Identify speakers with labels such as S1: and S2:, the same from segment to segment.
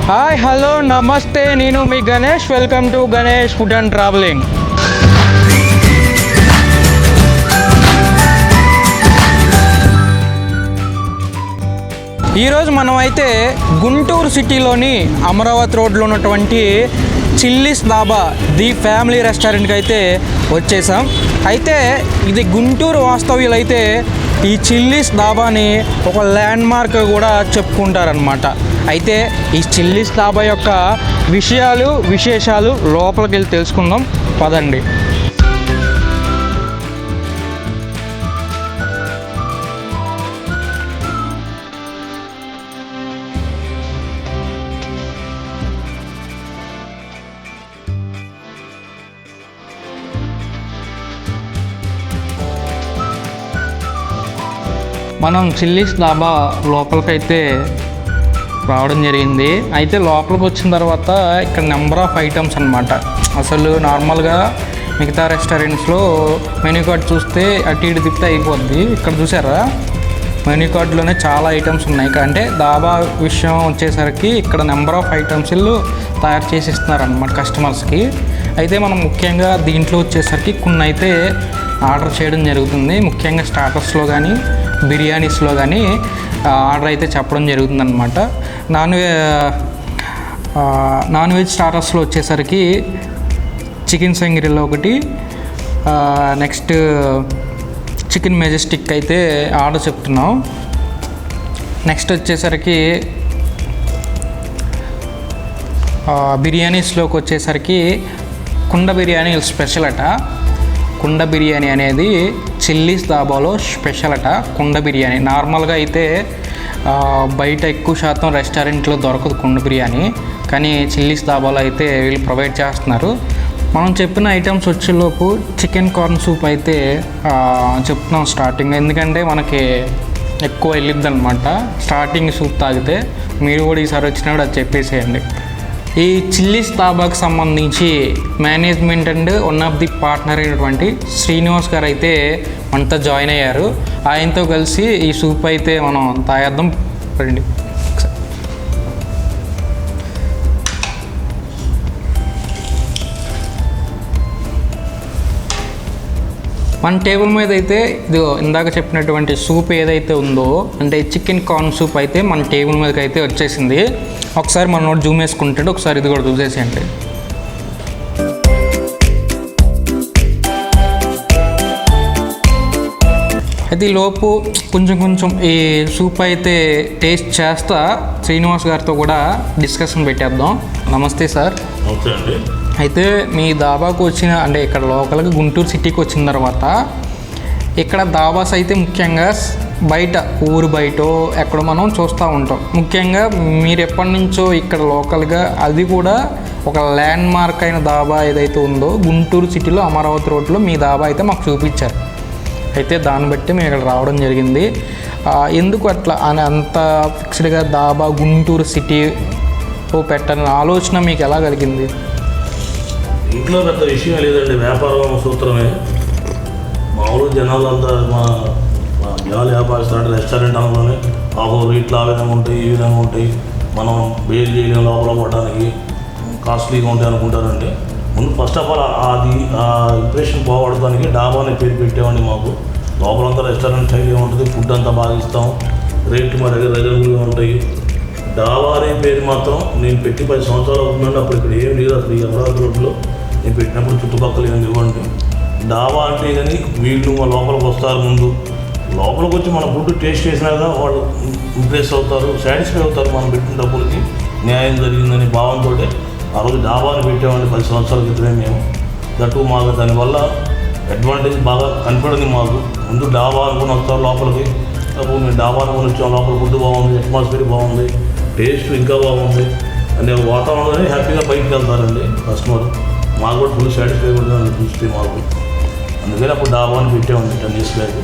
S1: Hi hello నమస్తే, నేను మీ Ganesh. Welcome to Ganesh food and travelling. ఈరోజు మనమైతే గుంటూరు సిటీలోని అమరావతి రోడ్లో ఉన్నటువంటి చిల్లీస్ ధాబా ది ఫ్యామిలీ రెస్టారెంట్కి అయితే వచ్చేసాం. అయితే ఇది గుంటూరు వాస్తవ్యులు అయితే ఈ చిల్లీస్ ధాబాని ఒక ల్యాండ్ మార్క్ కూడా చెప్పుకుంటారనమాట. అయితే ఈ చిల్లీస్ ధాబా యొక్క విశేషాలు లోపలికి వెళ్ళి తెలుసుకుందాం, పదండి. మనం చిల్లీస్ ధాబా లోపలికైతే రావడం జరిగింది. అయితే లోపలికి వచ్చిన తర్వాత ఇక్కడ నెంబర్ ఆఫ్ ఐటమ్స్ అనమాట. అసలు నార్మల్గా మిగతా రెస్టారెంట్స్లో మెనూ కార్డ్ చూస్తే అటు ఇటు తిప్పితే అయిపోద్ది. ఇక్కడ చూసారా, మెనూ కార్డులోనే చాలా ఐటమ్స్ ఉన్నాయి. అంటే ధాబా విషయం వచ్చేసరికి ఇక్కడ నెంబర్ ఆఫ్ ఐటమ్స్ తయారు చేసి ఇస్తున్నారనమాట కస్టమర్స్కి. అయితే మనం ముఖ్యంగా దీంట్లో వచ్చేసరికి కొన్ని అయితే ఆర్డర్ చేయడం జరుగుతుంది. ముఖ్యంగా స్టార్టర్స్లో కానీ బిర్యానీస్లో కానీ ఆర్డర్ అయితే చెప్పడం జరుగుతుందన్నమాట. నాన్ వెజ్ స్టార్టర్స్లో వచ్చేసరికి చికెన్ సంగిరిలో ఒకటి, నెక్స్ట్ చికెన్ మెజెస్టిక్ అయితే ఆర్డర్ చెప్తున్నాం. నెక్స్ట్ వచ్చేసరికి బిర్యానీస్లోకి వచ్చేసరికి కుండ బిర్యానీ స్పెషల్ అట. కుండ బిర్యానీ అనేది చిల్లీస్ ధాబాలో స్పెషల్ అట. కుండ బిర్యానీ నార్మల్గా అయితే బయట ఎక్కువ శాతం రెస్టారెంట్లో దొరకదు కుండ బిర్యానీ, కానీ చిల్లీస్ ధాబాలో అయితే వీళ్ళు ప్రొవైడ్ చేస్తున్నారు. మనం చెప్పిన ఐటమ్స్ వచ్చేలోపు చికెన్ కార్న్ సూప్ అయితే చెప్తున్నాం స్టార్టింగ్, ఎందుకంటే మనకి ఎక్కువ వెళ్ళిద్ది అనమాట స్టార్టింగ్ సూప్ తాగితే. మీరు కూడా ఈసారి వచ్చినప్పుడు అది చెప్పేసేయండి. ఈ చిల్లీస్ ధాబాకి సంబంధించి management and one of the partner అయినటువంటి శ్రీనివాస్ గారు అయితే మనతో జాయిన్ అయ్యారు. ఆయనతో కలిసి ఈ సూప్ అయితే మనం తాగేద్దాం రండి. మన టేబుల్ మీద అయితే ఇదిగో ఇందాక చెప్పినటువంటి సూప్ ఏదైతే ఉందో, అంటే చికెన్ కార్న్ సూప్ అయితే మన టేబుల్ మీదకి అయితే వచ్చేసింది. ఒకసారి మన నోట్ జూమ్ వేసుకుంటాడు, ఒకసారి ఇది కూడా చూసేసేయండి. అయితే ఈ లోపు కొంచెం ఈ సూప్ అయితే టేస్ట్ చేస్తా శ్రీనివాస్ గారితో కూడా డిస్కషన్ పెట్టేద్దాం. నమస్తే సార్.
S2: ఓకే అండి.
S1: అయితే మీ దాబాకు వచ్చిన, అంటే ఇక్కడ లోకల్గా గుంటూరు సిటీకి వచ్చిన తర్వాత ఇక్కడ దాబాస్ అయితే ముఖ్యంగా బయట ఊరు బయట ఎక్కడ మనం చూస్తూ ఉంటాం. ముఖ్యంగా మీరు ఎప్పటి నుంచో ఇక్కడ లోకల్గా, అది కూడా ఒక ల్యాండ్ మార్క్ అయిన దాబా ఏదైతే ఉందో గుంటూరు సిటీలో అమరావతి రోడ్లో మీ దాబా అయితే మాకు చూపించారు. అయితే దాన్ని బట్టి మేము ఇక్కడ రావడం జరిగింది. ఎందుకు అట్లా అని అంత ఫిక్స్డ్గా దాబా గుంటూరు సిటీ పెట్టాలని ఆలోచన మీకు ఎలా కలిగింది?
S2: ఇంట్లో పెద్ద విషయం లేదండి, వ్యాపారం సూత్రమే. మామూలు జనాలంతా మా జనాలు వ్యాపారిస్తారు. రెస్టారెంట్ అనగానే రేట్లు ఆ విధంగా ఉంటాయి, ఈ విధంగా ఉంటాయి, మనం వేలు చేయలేం, లోపల పడడానికి కాస్ట్లీగా ఉంటాయి అనుకుంటారంటే ముందు ఫస్ట్ ఆఫ్ ఆల్ అది ఆ ఇంప్రెషన్ పోగొడటానికి డాబా అనే పేరు పెట్టామండి. మాకు లోపలంతా రెస్టారెంట్ స్టైల్ ఉంటుంది, ఫుడ్ అంతా బాగా ఇస్తాం, రేట్లు మా దగ్గర రీజనబుల్గా ఉంటాయి. డాబా అనే పేరు మాత్రం నేను పెట్టి 10 సంవత్సరాలు అవుతుందండి. అప్పుడు ఇక్కడ ఏం లేదు అసలు. ఈ అమరావతి రోడ్లో నేను పెట్టినప్పుడు చుట్టుపక్కల ఏం ఇవ్వండి. డాబా అంటే కానీ వీళ్ళు మా లోపలికి వస్తారు. ముందు లోపలికి వచ్చి మన ఫుడ్ టేస్ట్ చేసినాక వాళ్ళు ఇంప్రెస్ అవుతారు, సాటిస్ఫై అవుతారు. మనం పెట్టిన డబ్బులకి న్యాయం జరిగిందని భావంతో ఆ రోజు డాబాని పెట్టామండి 10 సంవత్సరాల క్రితమే మేము. దట్టు మాకు దానివల్ల అడ్వాంటేజ్ బాగా కనపడింది మాకు. ముందు డాబా అనుకుని వస్తారు లోపలికి, అప్పుడు మేము డాబా అనుకుని వచ్చాం. లోపల ఫుడ్ బాగుంది, అట్మాస్ఫియర్ బాగుంది, టేస్ట్ ఇంకా బాగుంది అనే వాతావరణంలోనే హ్యాపీగా బయటకు వెళ్తారండి కస్టమర్. మాకు కూడా ఫుల్ సాటిస్ఫై అవుతుంది చూస్తే మాకు. అందుకని అప్పుడు డాబాని పెట్టామండి 10 years బ్యాక్.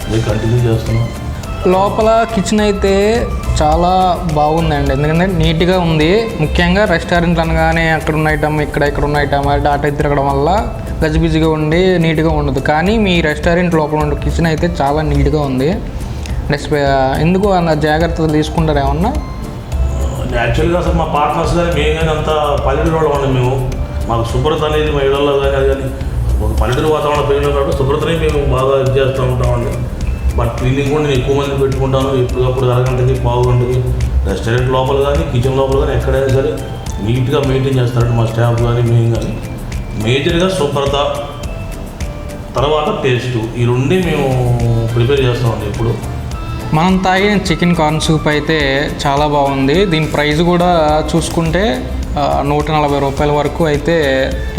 S2: అది కంటిన్యూ చేస్తున్నాం.
S1: లోపల కిచెన్ అయితే చాలా బాగుందండి, ఎందుకంటే నీట్గా ఉంది. ముఖ్యంగా రెస్టారెంట్లు అనగానే అక్కడ ఉన్న ఐటమ్ ఇక్కడ ఉన్న ఐటమ్ అటు తిరగడం వల్ల గజిబిజిగా ఉండి నీట్గా ఉండదు. కానీ మీ రెస్టారెంట్ లోపల ఉండే కిచెన్ అయితే చాలా నీట్గా ఉంది. నెక్స్ట్ ఎందుకు అన్న జాగ్రత్తలు తీసుకుంటారు ఏమన్నా?
S2: యాక్చువల్గా అసలు మా పార్ట్నర్స్ కానీ మేము కానీ అంత పల్లెటూరు వాళ్ళు ఉండే మేము. మాకు శుభ్రత అనేది మా ఇళ్లలో కానీ అది కానీ ఒక పల్లెటూరు వాతావరణం పెరిగిన కాబట్టి శుభ్రతని మేము బాగా ఇది చేస్తూ ఉంటామండి. బట్ క్లీనింగ్ కూడా నేను ఎక్కువ మంది పెట్టుకుంటాను. ఎప్పటికప్పుడు అరగంటకి పావు గంటకి రెస్టారెంట్ లోపల కానీ కిచెన్ లోపల కానీ ఎక్కడైనా సరే నీట్గా మెయింటైన్ చేస్తారండి మా స్టాఫ్ కానీ మేము కానీ. మేజర్గా శుభ్రత తర్వాత టేస్ట్ ఈ రెండే మేము ప్రిపేర్ చేస్తామండి ఎప్పుడు.
S1: మనం తాగిన చికెన్ కార్న్ సూప్ అయితే చాలా బాగుంది. దీని ప్రైస్ కూడా చూసుకుంటే 140 రూపాయల వరకు అయితే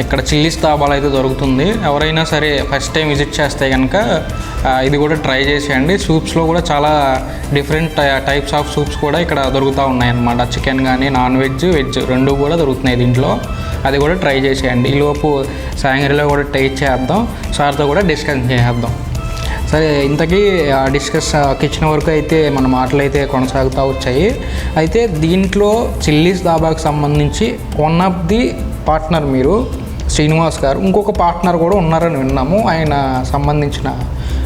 S1: ఇక్కడ చిల్లీస్ ధాబాలో అయితే దొరుకుతుంది. ఎవరైనా సరే ఫస్ట్ టైం విజిట్ చేస్తే కనుక ఇది కూడా ట్రై చేసేయండి. సూప్స్లో కూడా చాలా డిఫరెంట్ టైప్స్ ఆఫ్ సూప్స్ కూడా ఇక్కడ దొరుకుతూ ఉన్నాయి అన్నమాట. చికెన్ కానీ నాన్ వెజ్ వెజ్ రెండు కూడా దొరుకుతున్నాయి దీంట్లో. అది కూడా ట్రై చేసేయండి. ఈలోపు సాయంత్రంలో కూడా టేస్ట్ చేద్దాం, సార్తో కూడా డిస్కస్ చేసేద్దాం. సరే, ఇంతకీ కిచెన్ వరకు అయితే మన మాటలు అయితే కొనసాగుతూ వచ్చాయి. అయితే దీంట్లో చిల్లీస్ ధాబాకి సంబంధించి వన్ ఆఫ్ ది పార్ట్నర్ మీరు శ్రీనివాస్ గారు, ఇంకొక పార్ట్నర్ కూడా ఉన్నారని విన్నాము. ఆయన సంబంధించిన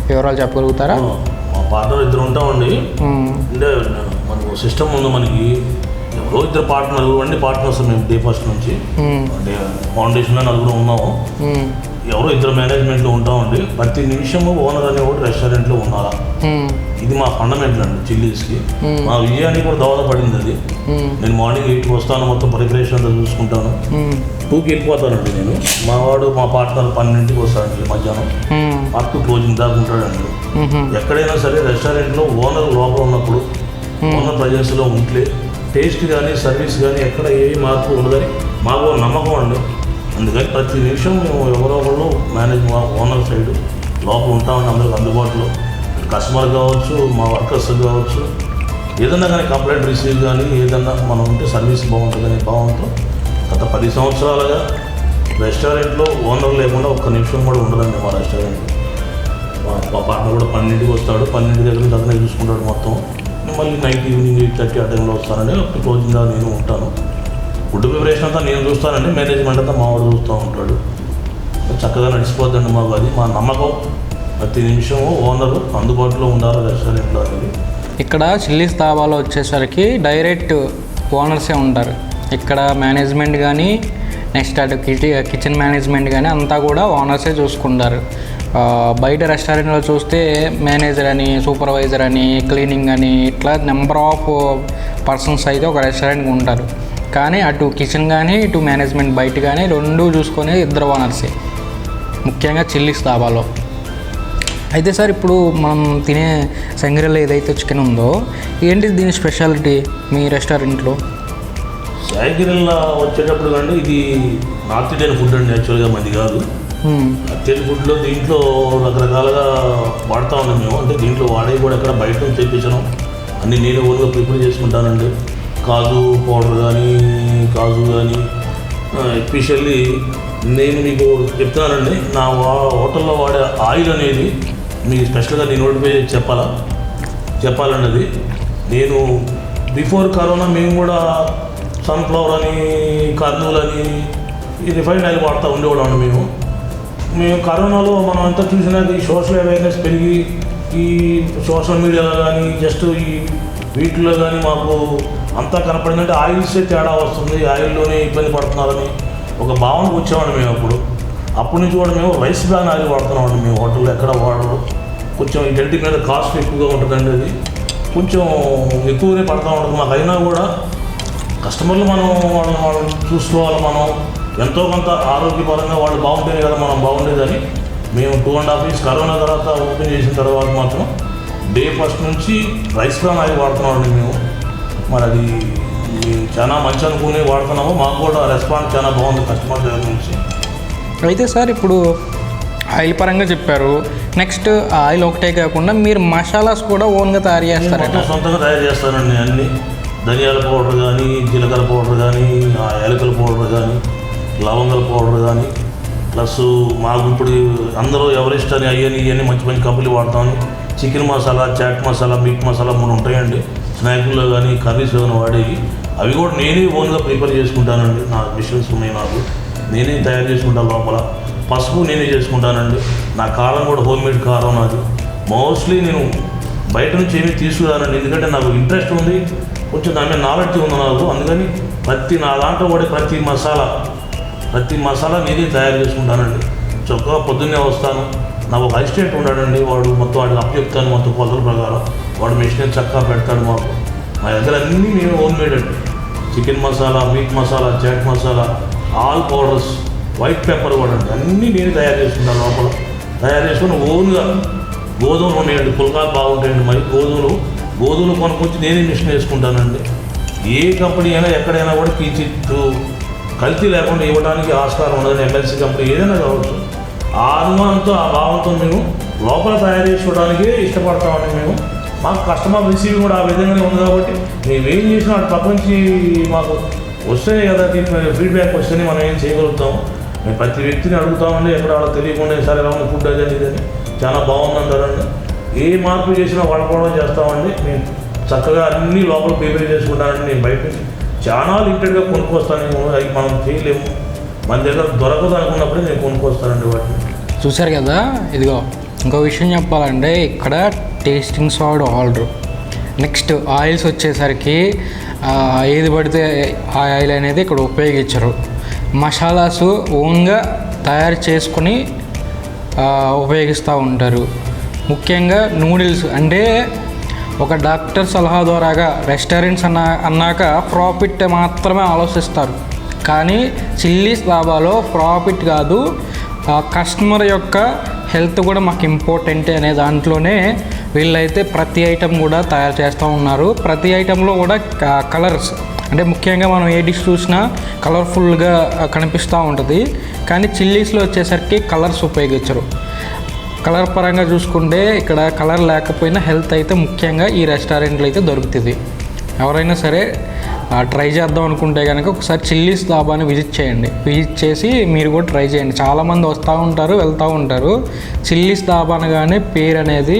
S1: వివరాలు చెప్పగలుగుతారా?
S2: మా పార్ట్నర్ ఇద్దరు ఉంటామండి. అంటే మనకు సిస్టమ్ ఉంది, మనకి ఎవరో ఇద్దరు పార్ట్నర్లు అన్ని పార్ట్నర్స్ మేము డే ఫస్ట్ నుంచి. అంటే ఫౌండేషన్లో నలుగురు ఉన్నాము. ఎవరో ఇద్దరు మేనేజ్మెంట్లో ఉంటామండి. ప్రతి నిమిషము ఓనర్ అనేవాడు రెస్టారెంట్లో ఉన్నారా, ఇది మా ఫండమెంటల్ అండి చిల్లీస్కి. మా విజయానికి కూడా దోహదపడింది అది. నేను మార్నింగ్ 8కి వస్తాను, మొత్తం ప్రిపరేషన్ అంతా చూసుకుంటాను. 2కి వెళ్ళిపోతానండి నేను. మా వాడు మా పార్ట్నర్ 12కి వస్తాడండి మధ్యాహ్నం. అప్ టు క్లోజింగ్ దాకా ఉంటాడండి. ఎక్కడైనా సరే రెస్టారెంట్లో ఓనర్ లోపల ఉన్నప్పుడు, ఓనర్ ప్రజెన్స్లో ఉంటే టేస్ట్ కానీ సర్వీస్ కానీ ఎక్కడ ఏ మార్పు ఉండదని మాకు నమ్మకం అండి. అందుకని ప్రతి నిమిషం మేము ఎవరో ఒకళ్ళు మా ఓనర్ సైడ్ లోపల ఉంటామని అందరికి అందుబాటులో. కస్టమర్ కావచ్చు, మా వర్కర్స్ కావచ్చు, ఏదన్నా కానీ కంప్లైంట్ రిసీవ్ కానీ ఏదన్నా మనం ఉంటే సర్వీస్ బాగుంటుందనే భావంతో గత 10 సంవత్సరాలుగా రెస్టారెంట్లో ఓనర్ లేకుండా ఒక్క నిమిషం కూడా ఉండదండి మా రెస్టారెంట్. మా పార్ట్నర్ కూడా 12కి వస్తాడు, 12 దగ్గర నుంచి అతనే చూసుకుంటాడు మొత్తం. మళ్ళీ నైట్ ఈవినింగ్ 8:30 ఆ టైంలో వస్తానండి. అప్పుడు క్లోజింగ్గా నేను ఉంటాను. ఫుడ్ ప్రిపరేషన్ అంతా నేను చూస్తానండి, మేనేజ్మెంట్ అంతా మా వాడు చూస్తూ ఉంటాడు. చక్కగా నడిచిపోద్దండి మాకు. అది మా నమ్మకం. ప్రతి నిమిషము ఓనరు అందుబాటులో ఉండాలి రెస్టారెంట్లో అనేది.
S1: ఇక్కడ చిల్లీస్ ధాబాలో వచ్చేసరికి డైరెక్ట్ ఓనర్సే ఉంటారు. ఇక్కడ మేనేజ్మెంట్ కానీ నెక్స్ట్ అటు కిచెన్ మేనేజ్మెంట్ కానీ అంతా కూడా ఓనర్సే చూసుకుంటారు. బయట రెస్టారెంట్లో చూస్తే మేనేజర్ అని, సూపర్వైజర్ అని, క్లీనింగ్ అని ఇట్లా నెంబర్ ఆఫ్ పర్సన్స్ అయితే ఒక రెస్టారెంట్కి ఉంటారు. కానీ అటు కిచెన్ కానీ ఇటు మేనేజ్మెంట్ బయట కానీ రెండు చూసుకొని ఇద్దరు ఓనర్సే, ముఖ్యంగా చిల్లీస్ ధాబాలో. అయితే సార్, ఇప్పుడు మనం తినే సంగరిలో ఏదైతే చికెన్ ఉందో ఏంటి దీని స్పెషాలిటీ మీ రెస్టారెంట్లో?
S2: సాయిగిరిలో వచ్చేటప్పుడు కానీ ఇది నార్త్ ఇండియన్ ఫుడ్ అండి. యాక్చువల్గా మంది కాదు. నార్త్ ఇండియన్ ఫుడ్లో దీంట్లో రకరకాలుగా వాడుతూ ఉన్నాం మేము. అంటే దీంట్లో వాడేవి కూడా ఎక్కడ బయట నుంచి తెప్పించడం అన్నీ నేను ఓన్గా ప్రిపేర్ చేసుకుంటానండి. కాజు పౌడర్ కానీ, కాజు కానీ, ఎస్పెషల్లీ నేను మీకు చెప్తానండి, నా హోటల్లో వాడే ఆయిల్ అనేది మీకు స్పెషల్గా నేను నోటిఫై చెప్పాలండి. అది నేను బిఫోర్ కరోనా మేము కూడా సన్ఫ్లవర్ అని, కర్నూలు అని ఈ రిఫైండ్ ఆయిల్ వాడుతూ ఉండేవాళ్ళం. మేము కరోనాలో మనం అంతా చూసినాక ఈ సోషల్ అవేర్నెస్ పెరిగి ఈ సోషల్ మీడియాలో కానీ జస్ట్ ఈ వీటిలో కానీ మాకు అంతా కనపడిందంటే ఆయిల్సే తేడా వస్తుంది, ఆయిల్లోనే ఇబ్బంది పడుతున్నారని ఒక భావనకు వచ్చామండి మేము. అప్పటి నుంచి కూడా మేము రైస్ బ్రాన్ ఆయిల్ వాడుతున్నామండి. మేము హోటల్లో ఎక్కడ వాడరు. కొంచెం ఈ డెంటి మీద కాస్ట్ ఎక్కువగా ఉంటుందండి. అది కొంచెం ఎక్కువనే పడుతూ ఉంటుంది మాకు. అయినా కూడా కస్టమర్లు మనం వాళ్ళని చూసుకోవాలి. మనం ఎంతో కొంత ఆరోగ్యపరంగా వాళ్ళు బాగుంటేనే కదా మనం బాగుండేదని మేము 2.5 years కరోనా తర్వాత ఓపెన్ చేసిన తర్వాత మాత్రం డే ఫస్ట్ నుంచి రైస్ బ్రాన్ ఆయిల్ వాడుతున్నామండి మేము. మరి అది చాలా మంచి అనుకుని వాడుతున్నాము. మాకు కూడా రెస్పాన్స్ చాలా బాగుంది కస్టమర్ దగ్గర నుంచి.
S1: అయితే సార్, ఇప్పుడు ఆయిల్ పరంగా చెప్పారు. నెక్స్ట్ ఆయిల్ ఒకటే కాకుండా మీరు మసాలాస్ కూడా ఓన్గా తయారు చేస్తారంటే?
S2: సొంతంగా తయారు చేస్తానండి. అన్ని ధనియాల పౌడర్ కానీ, జీలకర్ర పౌడర్ కానీ, యాలకుల పౌడర్ కానీ, లవంగాల పౌడర్ కానీ, ప్లస్ మాకు ఇప్పుడు అందరూ ఎవరెస్ట్ అని ఇవన్నీ మంచి మంచి కంపెనీలు వాడతామని చికెన్ మసాలా, చాట్ మసాలా, మీట్ మసాలా 3 ఉంటాయండి. స్నాక్లో కానీ కర్రీస్ కానీ వాడేవి అవి కూడా నేనే ఓన్గా ప్రిపేర్ చేసుకుంటానండి. నా మిషన్స్ ఉన్నాయి, నాకు నేనే తయారు చేసుకుంటాను. లోపల పసుపు నేనే చేసుకుంటానండి. నా కారం కూడా హోమ్మేడ్ కారం నాది. మోస్ట్లీ నేను బయట నుంచి ఏమీ తీసుకురానండి, ఎందుకంటే నాకు ఇంట్రెస్ట్ ఉంది. కొంచెం దాని మీద నాలెడ్జ్ ఉంది నాకు. అందుకని నా దాంట్లో కూడా ప్రతి మసాలా నేనే తయారు చేసుకుంటానండి. చక్కగా పొద్దున్నే వస్తాను, నాకు ఒక అసిస్టెంట్ ఉన్నాడండి, వాడు మొత్తం వాడికి అప్పచెప్తాను, మొత్తం కొలతల ప్రకారం వాడు మెషిన్ చక్కగా పెడతాడు. మా దగ్గర అన్నీ మేము ఓన్ మేడ్ అండి. Chicken masala, meat masala, chaat masala, all powders, white pepper కూడా అండి, అన్నీ నేను తయారు చేసుకుంటాను. లోపల తయారు చేసుకుని ఓన్గా గోధుమలు ఉన్నాయండి, పుల్కాలు బాగుంటాయండి. మరి గోధుమలు కొనుక్కొచ్చి నేనే మిషన్ వేసుకుంటానండి. ఏ కంపెనీ అయినా ఎక్కడైనా కూడా కించిత్తు కల్తీ లేకుండా ఇవ్వడానికి ఆస్కారం ఉండదని ఎంఎల్సీ కంపెనీ ఏదైనా కావచ్చు. ఆ అనుమానంతో ఆ భావంతో మేము లోపల తయారు చేసుకోవడానికే ఇష్టపడతామండి. మేము మాకు కస్టమర్ రిసీవింగ్ కూడా ఆ విధంగానే ఉంది కాబట్టి మేమేం చేసినా అటు పక్క నుంచి మాకు వస్తేనే కదా, ఫీడ్బ్యాక్ వస్తేనే మనం ఏం చేయగలుగుతాము. మేము ప్రతి వ్యక్తిని అడుగుతామండి, ఎక్కడ వాళ్ళకి తెలియకుండా సరే ఎలా ఉంది ఫుడ్ అదే ఇదని, చాలా బాగుందంటారండి. ఏ మార్పు చేసినా వాడుకోవడం చేస్తామండి. మేము చక్కగా అన్నీ లోపల ప్రిపేర్ చేసుకుంటానండి. నేను బయట నుంచి చాలా లిమిటెడ్గా కొనుక్కొస్తాను, అవి మనం చేయలేము, మన దగ్గర దొరకదు అనుకున్నప్పుడే నేను కొనుక్కొస్తానండి వాటిని.
S1: చూసారు కదా, ఇదిగో ఇంకో విషయం చెప్పాలంటే ఇక్కడ tasting salt order. Next oils వచ్చేసరికి ఏది పడితే ఆ ఆయిల్ అనేది ఇక్కడ ఉపయోగించరు. మసాలాస్ ఓన్గా తయారు చేసుకొని ఉపయోగిస్తూ ఉంటారు. ముఖ్యంగా నూడిల్స్ అంటే ఒక డాక్టర్ సలహా ద్వారాగా రెస్టారెంట్స్ అన్నాక ప్రాఫిట్ మాత్రమే ఆలోచిస్తారు. కానీ చిల్లీస్ దాబాలో ప్రాఫిట్ కాదు, కస్టమర్ యొక్క హెల్త్ కూడా మాకు ఇంపార్టెంట్ అనే దాంట్లోనే వీళ్ళైతే ప్రతి ఐటెం కూడా తయారు చేస్తూ ఉన్నారు. ప్రతి ఐటెంలో కూడా కలర్స్ అంటే ముఖ్యంగా మనం ఏ డిష్ చూసినా కలర్ఫుల్గా కనిపిస్తూ ఉంటుంది. కానీ చిల్లీస్లో వచ్చేసరికి కలర్స్ ఉపయోగించరు. కలర్ పరంగా చూసుకుంటే ఇక్కడ కలర్ లేకపోయినా హెల్త్ అయితే ముఖ్యంగా ఈ రెస్టారెంట్లో అయితే దొరుకుతుంది. ఎవరైనా సరే ట్రై చేద్దాం అనుకుంటే కనుక ఒకసారి చిల్లీస్ దాబాని విజిట్ చేయండి. విజిట్ చేసి మీరు కూడా ట్రై చేయండి. చాలామంది వస్తూ ఉంటారు, వెళ్తూ ఉంటారు. చిల్లీస్ దాబా అనగానే పేరు అనేది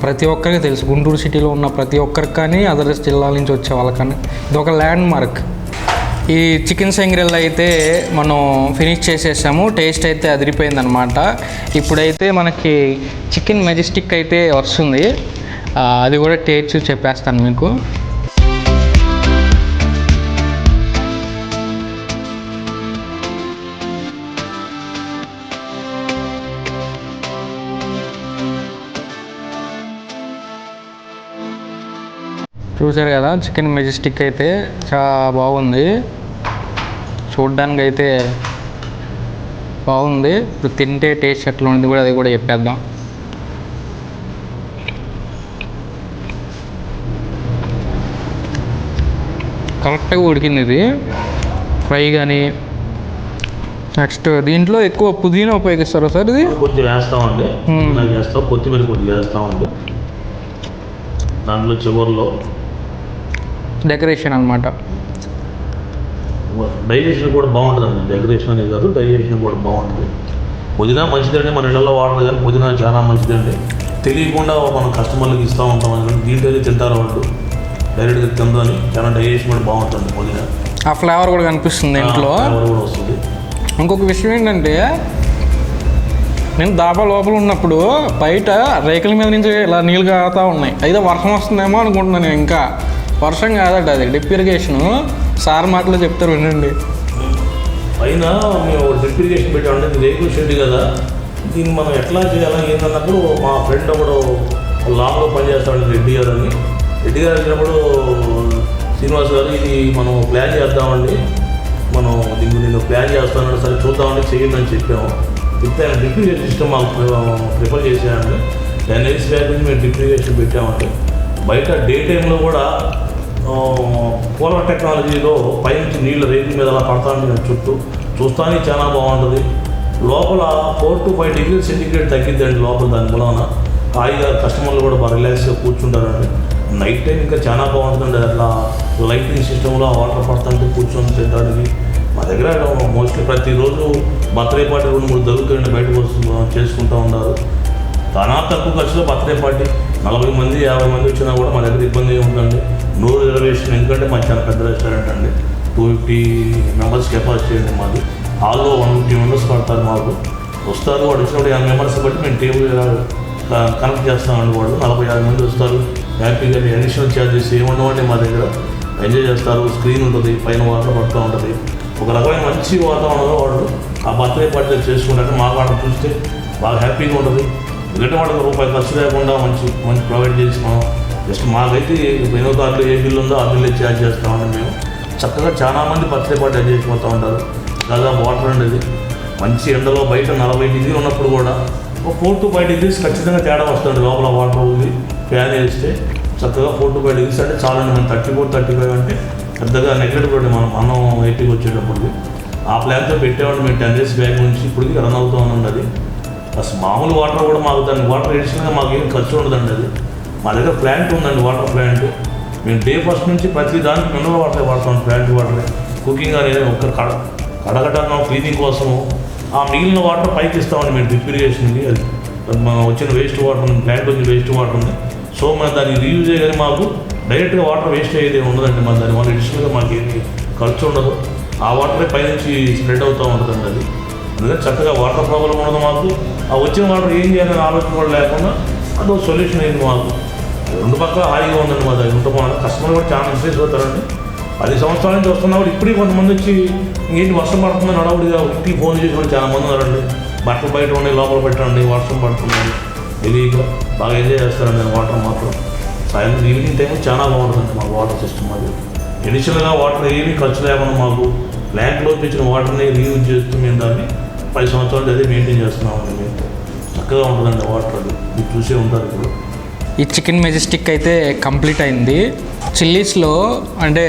S1: ప్రతి ఒక్కరికి తెలుసు. గుంటూరు సిటీలో ఉన్న ప్రతి ఒక్కరికి కానీ, అదర్ జిల్లాల నుంచి వచ్చే వాళ్ళకని ఇది ఒక ల్యాండ్ మార్క్. ఈ చికెన్ సెంగ్రెల్ అయితే మనం ఫినిష్ చేసేసాము. టేస్ట్ అయితే అదిరిపోయిందనమాట. ఇప్పుడైతే మనకి చికెన్ మెజెస్టిక్ అయితే వస్తుంది, అది కూడా టేస్ట్ చెప్పేస్తాను మీకు. చూసారు కదా, చికెన్ మెజెస్టిక్ అయితే చాలా బాగుంది, చూడ్డానికి అయితే బాగుంది. ఇప్పుడు తింటే టేస్ట్ ఎట్లా ఉంది కూడా అది కూడా చెప్పేద్దాం. కరెక్ట్గా ఉడికింది ఇది ఫ్రై కానీ. నెక్స్ట్ దీంట్లో ఎక్కువ పుదీనా ఉపయోగిస్తారు సార్, ఇది
S2: కొంచెం వేస్తామండి, వేస్తాం, కొత్తిమీర కొద్దిగా వేస్తామండి దాంట్లో చివరిలో.
S1: డెకరేషన్ అనమాట.
S2: డైజెషన్ కూడా బాగుంటుందండి. డెకరేషన్ అనేది కాదు, డైజెషన్ కూడా బాగుంటుంది. పుదీనా మంచిదండి, మన ఇళ్ళలో వాడదు కానీ పుదీనా చాలా మంచిదండి. తెలియకుండా మనం కస్టమర్లకు ఇస్తూ ఉంటాం. దీంట్లో తింటారు వాళ్ళు, డైరెక్ట్గా తిందని. చాలా డైజెషన్ కూడా బాగుంటుంది పుదీనా.
S1: ఆ ఫ్లేవర్ కూడా కనిపిస్తుంది ఇంట్లో,
S2: ఫ్లేవర్ కూడా వస్తుంది. ఇంకొక
S1: విషయం ఏంటంటే, నేను దాబా లోపల ఉన్నప్పుడు బయట రేకుల మీద నుంచి ఇలా నీళ్ళు కారుతూ ఉన్నాయి. అయితే వర్షం వస్తుందేమో అనుకుంటున్నాను నేను. ఇంకా వర్షం కాదట, అది డ్రిప్ ఇరిగేషను. సార్ మాటలో చెప్తారు వినండి.
S2: పైన మేము డ్రిప్ ఇరిగేషన్ పెట్టామంటే ఇది రేకుల షెడ్ కదా, దీన్ని మనం ఎట్లా చేయాలని ఏంటన్నప్పుడు మా ఫ్రెండ్ ఒకడు లాంగ్లో పనిచేస్తామండి, రెడ్డి గారు అని. రెడ్డి గారు వచ్చినప్పుడు శ్రీనివాస్ గారు ఇది మనం ప్లాన్ చేద్దామండి, మనం దీన్ని నేను ప్లాన్ చేస్తాను, సరే చూద్దామని చేయండి అని చెప్పాము. చెప్తే ఆయన డ్రిప్ ఇరిగేషన్ సిస్టమ్ మాకు ప్రిఫర్ చేశానండి. 10 years బ్యాక్ నుంచి మేము డ్రిప్ ఇరిగేషన్ పెట్టామండి. బయట డే టైంలో కూడా పోలర్ టెక్నాలజీలో పైనుంచి నీళ్ళు రేకుల మీద అలా పడతా ఉంటుంది చుట్టూ, చూస్తానికి చాలా బాగుంటుంది. లోపల 4 to 5 degrees సెంటిగ్రేడ్ తగ్గిద్దండి లోపల. దాని మూలన హాయిగా కస్టమర్లు కూడా బాగా రిలాక్స్గా కూర్చుంటారండి. నైట్ టైం ఇంకా చాలా బాగుంటుందండి. అట్లా లైటింగ్ సిస్టంలో వాటర్ పడుతుంటే కూర్చొని తినడానికి. మా దగ్గర మోస్ట్లీ ప్రతిరోజు బర్త్డే పార్టీ 2-3 జరుగుతాయండి, బయటకు చేసుకుంటూ ఉంటారు. చాలా తక్కువ ఖర్చులో బర్త్డే పార్టీ 40 మంది 50 మంది వచ్చినా కూడా మా దగ్గర ఇబ్బంది ఉంటుందండి. No reservation. ఎందుకంటే మా చాలా పెద్ద రెస్టారెంట్ అండి, 250 members కెపాసిటీ అండి మాది. హాల్లో 150 members పడతారు మాకు. వస్తారు, వాడు వచ్చినప్పుడు 50 members బట్టి మేము టేబుల్ కనెక్ట్ చేస్తామండి. వాళ్ళు 40-50 మంది వస్తారు హ్యాపీగా. అడిషనల్ ఛార్జెస్ ఏముండవండి మా దగ్గర. ఎంజాయ్ చేస్తారు. స్క్రీన్ ఉంటుంది, పైన వాటర్ పడుతూ ఉంటుంది. ఒక రకమైన మంచి వాతావరణంలో వాళ్ళు ఆ బర్త్డే పార్టీ చేసుకుంటారు. మాకు అక్కడ చూస్తే బాగా హ్యాపీగా ఉంటుంది. ఎందుకంటే వాళ్ళకి రూపాయి ఖర్చు లేకుండా మంచి మంచి ప్రొవైడ్ చేసుకున్నాం. జస్ట్ మాకైతే 8వ తారీఖు ఏ బిల్లు ఉందో ఆ బిల్లు ఛార్జ్ చేస్తామని మేము చక్కగా చాలామంది బర్త్డే పార్టీ ఎంజాయ్ చేసిపోతూ ఉంటారు. కాగా వాటర్ అనేది మంచి ఎండలో బయట 40 డిగ్రీలు ఉన్నప్పుడు కూడా ఒక 4 to 5 degrees ఖచ్చితంగా తేడా వస్తుంది. లోపల వాటర్ ఉంది, ఫ్యాన్ వేస్తే చక్కగా 4 to 5 degrees అంటే చాలండి. మనం 34, 35 అంటే పెద్దగా నెగ్లెక్ట్ పడి మనం 80కి వచ్చేటప్పటికి ఆ ప్లాన్తో పెట్టేవాడు మేము 10 days బ్యాక్ నుంచి ఇప్పటికి రన్ అవుతూ ఉన్నది. అసలు మామూలు వాటర్ కూడా మాకు దాన్ని వాటర్ ఎడిషనల్గా మాకు ఏం ఖర్చు ఉండదండి. అది మా దగ్గర ప్లాంట్ ఉందండి, వాటర్ ప్లాంట్. మేము డే ఫస్ట్ నుంచి ప్రతి దానికి మినరల్ వాటర్ వాడతాం, ప్లాంట్ వాటరే. కుకింగ్ అనేది ఒక్క కడగటం క్లీనింగ్ కోసము ఆ మిగిలిన వాటర్ పైకి ఇస్తామండి మేము డ్రిప్ ఇరిగేషన్కి. అది మనం వచ్చిన వేస్ట్ వాటర్ ఉంది, ప్లాంట్ వచ్చి వేస్ట్ వాటర్ ఉంది. సో మనం దాన్ని రీయూజ్ అయ్యేది మాకు డైరెక్ట్గా వాటర్ వేస్ట్ అయ్యేది ఉండదండి. మన దానివల్ల ఎడిషనల్గా మాకు ఏమి ఖర్చు ఉండదు. ఆ వాటరే పైనుంచి స్ప్రెడ్ అవుతూ ఉంటుందండి. అది అందుకని చక్కగా వాటర్ ప్రాబ్లం ఉండదు మాకు. ఆ వచ్చిన వాటర్ ఏం చేయాలని ఆలోచన కూడా లేకుండా అదో సొల్యూషన్ అయింది మాకు. 2 పక్కల హాయిగా ఉందండి మా దగ్గర. ఉంటే కస్టమర్ కూడా చాలా ఇంట్రెస్ట్ అవుతారండి. 10 సంవత్సరాల నుంచి వస్తున్నా కూడా ఇప్పటికీ కొంతమంది వచ్చి ఇంకేంటి వర్షం పడుతుందని అడవుడిగా ఇంటికి ఫోన్ చేసి కూడా చాలా మంది ఉన్నారండి. బట్టలు బయట ఉండి లోపల పెట్టండి, వర్షం పడుతుందండి, తెలియక బాగా ఎంజాయ్ చేస్తారండి. వాటర్ మాత్రం సాయంత్రం ఈవినింగ్ టైం చాలా బాగుంటుందండి మాకు వాటర్ సిస్టమ్. అది ఎడిషనల్గా వాటర్ ఏమీ ఖర్చు లేకుండా మాకు ప్లాంట్లో తెచ్చిన వాటర్ని రీయూజ్ చేస్తూ మేము దాన్ని 10 సంవత్సరాలు అదే మెయింటైన్ చేస్తున్నామండి. మేము చక్కగా ఉంటుందండి వాటర్. అది మీరు చూసే ఉంటారు. ఇప్పుడు
S1: ఈ చికెన్ మెజెస్టిక్ అయితే కంప్లీట్ అయింది. చిల్లీస్లో అంటే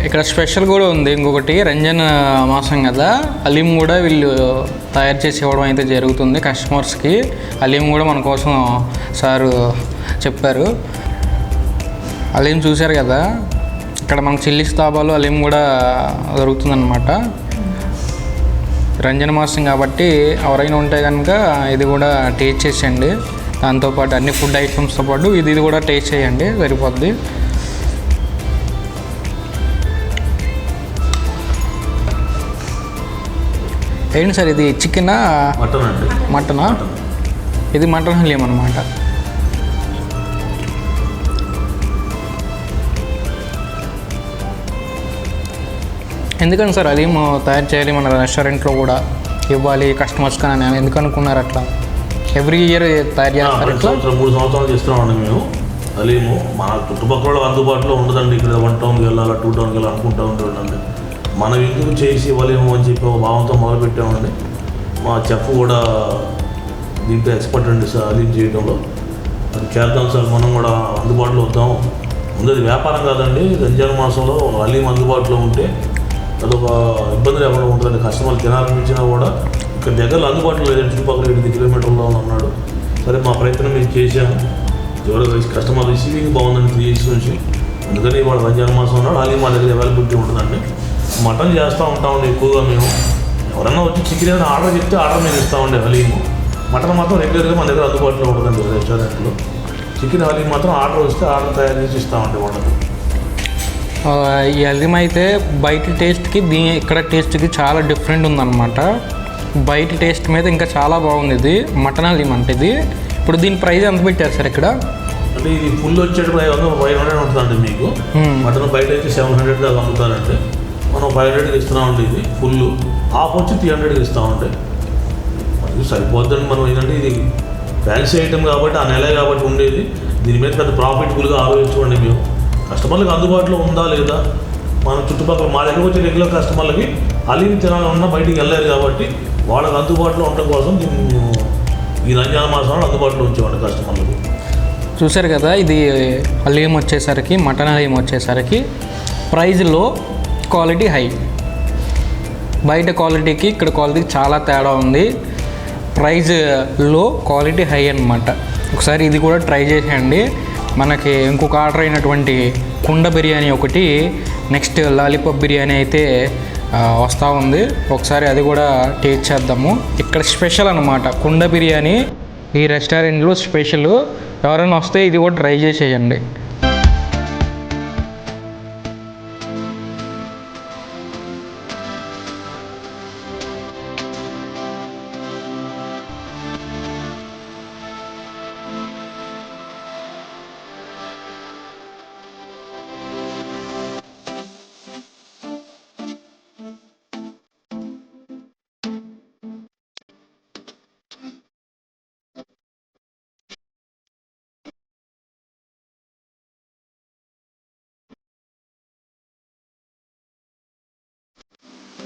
S1: ఇక్కడ స్పెషల్ కూడా ఉంది ఇంకొకటి. రంజాన్ మాసం కదా, అలీం కూడా వీళ్ళు తయారు చేసి ఇవ్వడం అయితే జరుగుతుంది కస్టమర్స్కి. అలీం కూడా మన కోసం సారు చెప్పారు. అలీం చూశారు కదా, ఇక్కడ మనకు చిల్లీస్ తాబాలో అలీం కూడా దొరుకుతుందన్నమాట. రంజాన్ మాసం కాబట్టి ఎవరైనా ఉంటే కనుక ఇది కూడా టేస్ట్ చేసేయండి. దాంతోపాటు అన్ని ఫుడ్ ఐటమ్స్తో పాటు ఇది కూడా టేస్ట్ చేయండి, సరిపోద్ది. ఏంటి సార్ ఇది చికెనా
S2: మటన్ అండి?
S1: మటనా? ఇది మటన్ హలీం అన్నమాట. ఎందుకని సార్ హలీం తయారు చేయాలి మన రెస్టారెంట్లో కూడా ఇవ్వాలి కస్టమర్స్ కానీ అని ఎందుకు అనుకున్నారు అట్లా? ఎవ్రీ ఇయర్ తయారు చేస్తారు ఇట్లా?
S2: 3 సంవత్సరాలు చేస్తున్నామండి మేము హలీము. మన చుట్టుపక్కల అందుబాటులో ఉండదండి. ఇక్కడ 1 టౌన్కి వెళ్ళాలా 2 టౌన్కి వెళ్ళాలి అనుకుంటూ ఉంటుండండి. మనం ఎందుకు చేసి ఇవ్వలేము అని చెప్పి ఒక భావంతో మొదలుపెట్టామండి. మా చెఫ్ కూడా దీంట్లో ఎక్స్పర్ట్ అండి సార్ హలీం చేయడంలో. అది చేద్దాం సార్, మనం కూడా అందుబాటులో వద్దాం. ముందు అది వ్యాపారం కాదండి. రంజాన్ మాసంలో హలీం అందుబాటులో ఉంటే అదొక ఇబ్బంది లేకుండా ఉంటుందండి. కస్టమర్లు తినాలనిపించినా కూడా ఇక్కడ దగ్గరలో అందుబాటులో లేదండి. చుట్టుపక్కల 8 కిలోమీటర్లో ఉన్నాడు. సరే మా ప్రయత్నం మేము చేసాము. చివరికి కస్టమర్ రిసీవింగ్ బాగుందండి 3 years నుంచి. అందుకని ఇవాళ రంజాన్ మాసం ఉన్నాడు హలీం మా దగ్గర అవైలబిలిటీ ఉంటుందండి. మటన్ చేస్తూ ఉంటామండి ఎక్కువగా మేము. ఎవరన్నా వచ్చి చికెన్ ఏదైనా ఆర్డర్ చెప్తే ఆర్డర్ మీద ఇస్తామండి హలీము. మటన్ మాత్రం రెగ్యులర్గా మన దగ్గర అందుబాటులో ఉంటుందండి రెస్టారెంట్లో. చికెన్ హలీం మాత్రం ఆర్డర్ వస్తే ఆర్డర్ తయారు చేసి ఇస్తామండి వంటకు.
S1: ఈ హలీం అయితే బయట టేస్ట్కి ఇక్కడ టేస్ట్కి చాలా డిఫరెంట్ ఉందన్నమాట. బయట టేస్ట్ మీద ఇంకా చాలా బాగుంది ఇది మటన్ హలీం అంటే. ఇది ఇప్పుడు దీని ప్రైస్ ఎంత పెట్టారు సార్ ఇక్కడ?
S2: అంటే ఇది ఫుల్ వచ్చేటప్పుడు 500 ఉంటుందండి మీకు. మటన్ బయట అయితే 700 దాకా అమ్ముతారండి. మనం 500కి ఇస్తున్నామండి. ఇది ఫుల్. హాఫ్ వచ్చి 300కి ఇస్తామండి. అది సరిపోద్దండి. మనం ఏంటంటే ఇది ఫ్యాన్సీ ఐటమ్ కాబట్టి ఆ నెలే కాబట్టి ఉండేది. దీని మీద పెద్ద ప్రాఫిటబుల్గా ఆలోచించుకోండి. మేము కస్టమర్లకు అందుబాటులో ఉందా లేదా, మన చుట్టుపక్కల మా దగ్గర వచ్చే రెగ్యులర్ కస్టమర్లకి హలీం తినాలన్నా బయటికి వెళ్ళారు కాబట్టి వాళ్ళకి అందుబాటులో ఉండటం కోసం దీన్ని మేము ఈ రంజాన్ మాసంలో అందుబాటులో ఉంచేవాడి కస్టమర్లకు.
S1: చూసారు కదా, ఇది హలీం వచ్చేసరికి మటన్ హలీం వచ్చేసరికి ప్రైజ్లో క్వాలిటీ హై. బయట క్వాలిటీకి ఇక్కడ క్వాలిటీకి చాలా తేడా ఉంది. ప్రైజ్లో క్వాలిటీ హై అన్నమాట. ఒకసారి ఇది కూడా ట్రై చేసేయండి. మనకి ఇంకొక ఆర్డర్ అయినటువంటి కుండ బిర్యానీ ఒకటి, నెక్స్ట్ లాలీపాప్ బిర్యానీ అయితే వస్తూ ఉంది. ఒకసారి అది కూడా టేస్ట్ చేద్దాము. ఇక్కడ స్పెషల్ అన్నమాట కుండ బిర్యానీ, ఈ రెస్టారెంట్లో స్పెషల్. ఎవరైనా వస్తే ఇది కూడా ట్రై చేసేయండి.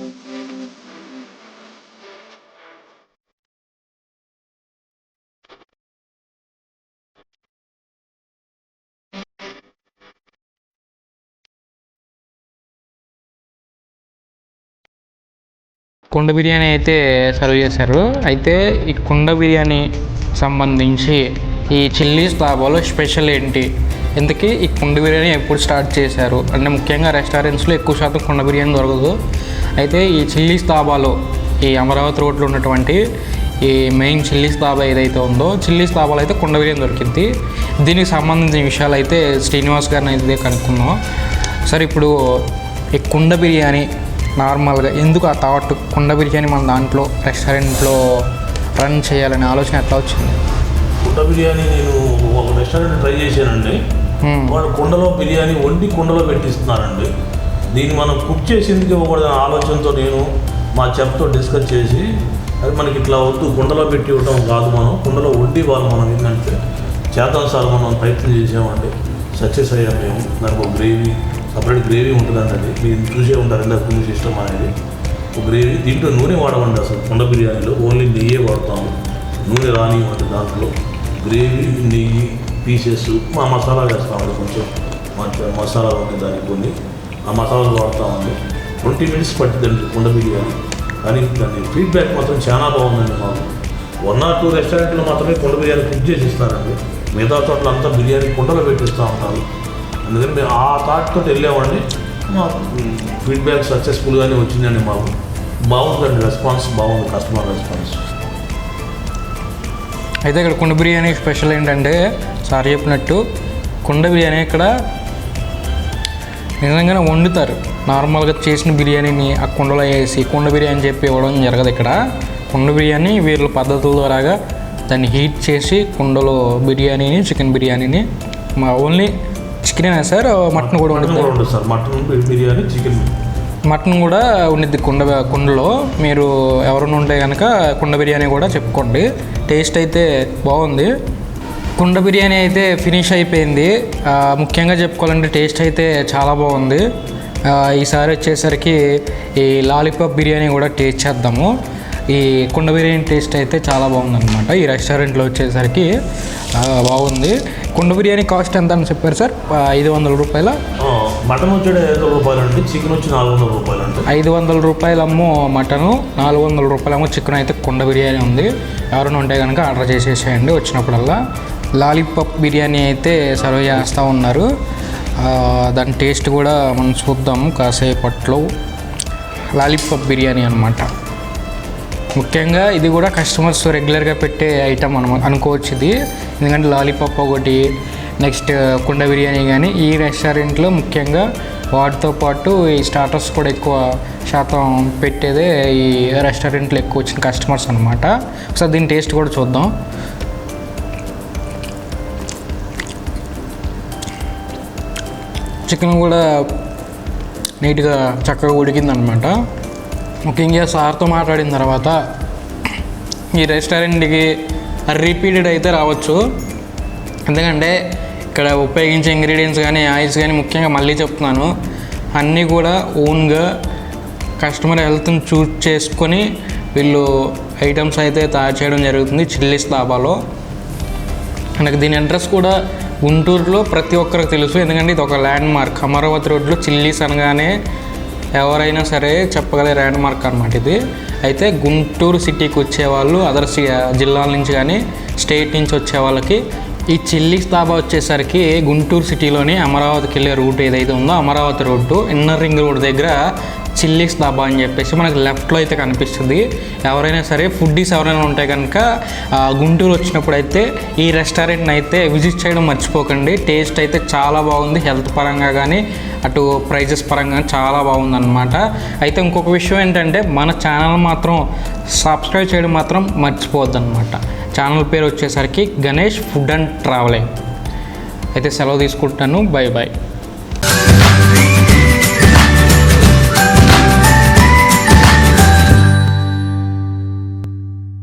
S1: కుండ బిర్యానీ అయితే సర్వ్ చేశారు. అయితే ఈ కుండ బిర్యానీ సంబంధించి ఈ చిల్లీస్ ధాబాలో స్పెషల్ ఏంటి, ఎందుకు ఈ కుండ బిర్యానీ ఎప్పుడు స్టార్ట్ చేశారు అంటే ముఖ్యంగా రెస్టారెంట్స్లో ఎక్కువ శాతం కుండ బిర్యానీ దొరకదు. అయితే ఈ చిల్లీస్ ధాబాలో ఈ అమరావతి రోడ్లో ఉన్నటువంటి ఈ మెయిన్ చిల్లీస్ ధాబా ఏదైతే ఉందో చిల్లీస్ ధాబాలో అయితే కుండ బిర్యానీ దొరికింది. దీనికి సంబంధించిన విషయాలు అయితే శ్రీనివాస్ గారిని అయితే కనుక్కుందాం. సార్, ఇప్పుడు ఈ కుండ బిర్యానీ నార్మల్గా ఎందుకు ఆ థాట్ కుండ బిర్యానీ మన దాంట్లో రెస్టారెంట్లో రన్ చేయాలనే ఆలోచన ఎట్లా వచ్చింది?
S2: కుండ బిర్యానీ నేను ఒక రెస్టారెంట్ ట్రై చేశానండి. వాళ్ళు కుండలో బిర్యానీ వండి కుండలో పెట్టిస్తున్నారండి. దీన్ని మనం కుక్ చేసి ఎందుకు ఇవ్వకూడదనే ఆలోచనతో నేను మా చెఫ్తో డిస్కస్ చేసి అది మనకి ఇట్లా వద్దు, కుండలో పెట్టి ఇవ్వటం కాదు, మనం కుండలో వండి వాళ్ళు మనం ఏంటంటే చేద్దాం సార్ మనం ప్రయత్నం చేసామండి. సక్సెస్ అయ్యాం మేము. దానికి ఒక గ్రేవీ, సపరేట్ గ్రేవీ ఉంటుందండి. అది మీరు చూసే ఉంటారు ఇందాక కుకింగ్ సిస్టమ్ అనేది. ఒక గ్రేవీ దీంట్లో నూనె వాడమండి. అసలు కుండ బిర్యానీలో ఓన్లీ నెయ్యే వాడతాము, నూనె రానివ్వండి. దాంట్లో గ్రేవీ, నెయ్యి, పీసెస్, మా మసాలా వేస్తామండి. కొంచెం మంచి మసాలా ఉంటుంది దానికి కొన్ని, ఆ మసాలాలు వాడతామండి. 20 minutes పట్టిందండి కుండ బిర్యానీ. కానీ దాని ఫీడ్బ్యాక్ మాత్రం చాలా బాగుందండి. మాకు 1 or 2 రెస్టారెంట్లో మాత్రమే కుండ బిర్యానీ కుక్ చేసి ఇస్తారండి. మిగతా చోట్ల అంతా బిర్యానీ కుండలో పెట్టిస్తూ ఉంటారు. అందుకని మేము ఆ థాట్తో వెళ్ళామండి. మాకు ఫీడ్బ్యాక్ సక్సెస్ఫుల్గానే వచ్చిందండి. మాకు బాగుందండి, రెస్పాన్స్ బాగుంది, కస్టమర్ రెస్పాన్స్.
S1: అయితే ఇక్కడ కుండ బిర్యానీ స్పెషల్ ఏంటంటే సార్ చెప్పినట్టు కుండ బిర్యానీ ఇక్కడ నిజంగానే వండుతారు. నార్మల్గా చేసిన బిర్యానీని ఆ కుండలో వేసి కుండ బిర్యానీ చెప్పి ఇవ్వడం జరగదు. ఇక్కడ కుండ బిర్యానీ వీళ్ళ పద్ధతుల ద్వారాగా దాన్ని హీట్ చేసి కుండలో బిర్యానీని, చికెన్ బిర్యానీని ఓన్లీ చికెనేనా సార్, మటన్ కూడా వండుతారు
S2: sir? Mutton biryani, chicken,
S1: mutton కూడా ఉండిద్ది కుండలో. మీరు ఎవరైనా ఉంటే కనుక కుండ బిర్యానీ కూడా చెప్పుకోండి. టేస్ట్ అయితే బాగుంది. కుండ బిర్యానీ అయితే ఫినిష్ అయిపోయింది. ముఖ్యంగా చెప్పుకోవాలంటే టేస్ట్ అయితే చాలా బాగుంది. ఈసారి వచ్చేసరికి ఈ లాలీపాప్ బిర్యానీ కూడా టేస్ట్ చేద్దాము. ఈ కుండ బిర్యానీ టేస్ట్ అయితే చాలా బాగుందన్నమాట. ఈ రెస్టారెంట్లో వచ్చేసరికి బాగుంది. కుండ బిర్యానీ కాస్ట్ ఎంత అని చెప్పారు సార్? 500 రూపాయల.
S2: మటన్ వచ్చి 500 రూపాయలు అండి, చికెన్ వచ్చి 400 రూపాయలు అండి.
S1: 500 రూపాయలమ్మో మటను, 400 రూపాయలమ్మో చికెన్ అయితే కుండ బిర్యానీ ఉంది. ఎవరైనా ఉంటే కనుక ఆర్డర్ చేసేసేయండి వచ్చినప్పుడల్లా. లాలీపాప్ బిర్యానీ అయితే సర్వ్ చేస్తూ ఉన్నారు. దాని టేస్ట్ కూడా మనం చూద్దాం కాసేపట్లో. లాలీపాప్ బిర్యానీ అనమాట. ముఖ్యంగా ఇది కూడా కస్టమర్స్ రెగ్యులర్గా పెట్టే ఐటమ్ అనుకోవచ్చు ఇది. ఎందుకంటే లాలీపాప్ ఒకటి, నెక్స్ట్ కుండ బిర్యానీ కానీ ఈ రెస్టారెంట్లో ముఖ్యంగా వాటితో పాటు ఈ స్టార్టర్స్ కూడా ఎక్కువ శాతం పెట్టేదే ఈ రెస్టారెంట్లో ఎక్కువ వచ్చిన కస్టమర్స్ అనమాట. ఒకసారి దీని టేస్ట్ కూడా చూద్దాం. చికెన్ కూడా నీట్గా చక్కగా ఉడికిందనమాట. ముఖ్యంగా సార్తో మాట్లాడిన తర్వాత ఈ రెస్టారెంట్కి రిపీటెడ్ అయితే రావచ్చు. ఎందుకంటే ఇక్కడ ఉపయోగించే ఇంగ్రీడియంట్స్ కానీ ఆయిల్స్ కానీ ముఖ్యంగా మళ్ళీ చెప్తున్నాను, అన్నీ కూడా ఓన్గా కస్టమర్ హెల్త్ని చూస్ చేసుకొని వీళ్ళు ఐటమ్స్ అయితే తయారు చేయడం జరుగుతుంది చిల్లీస్ ధాబాలో. నాకు దీని అడ్రస్ కూడా గుంటూరులో ప్రతి ఒక్కరికి తెలుసు. ఎందుకంటే ఇది ఒక ల్యాండ్ మార్క్. అమరావతి రోడ్లో చిల్లీస్ అనగానే ఎవరైనా సరే చెప్పగలే ల్యాండ్ మార్క్ అనమాట ఇది. అయితే గుంటూరు సిటీకి వచ్చేవాళ్ళు, అదర్ జిల్లాల నుంచి కానీ స్టేట్ నుంచి వచ్చే వాళ్ళకి ఈ చిల్లీస్ ధాబా వచ్చేసరికి గుంటూరు సిటీలోని అమరావతికి వెళ్ళే రూట్ ఏదైతే ఉందో Amaravati road inner ring road దగ్గర చిల్లీస్ ధాబా అని చెప్పేసి మనకు లెఫ్ట్లో అయితే కనిపిస్తుంది. ఎవరైనా సరే ఫుడ్డీస్ ఎవరైనా ఉంటే కనుక గుంటూరు వచ్చినప్పుడు అయితే ఈ రెస్టారెంట్ని అయితే విజిట్ చేయడం మర్చిపోకండి. టేస్ట్ అయితే చాలా బాగుంది. హెల్త్ పరంగా కానీ అటు ప్రైజెస్ పరంగా చాలా బాగుందన్నమాట. అయితే ఇంకొక విషయం ఏంటంటే మన ఛానల్ మాత్రం సబ్స్క్రైబ్ చేయడం మాత్రం మర్చిపోవద్దు అనమాట. ఛానల్ పేరు వచ్చేసరికి గణేష్ ఫుడ్ అండ్ ట్రావెలింగ్. అయితే సెలవు తీసుకుంటాను. Bye bye.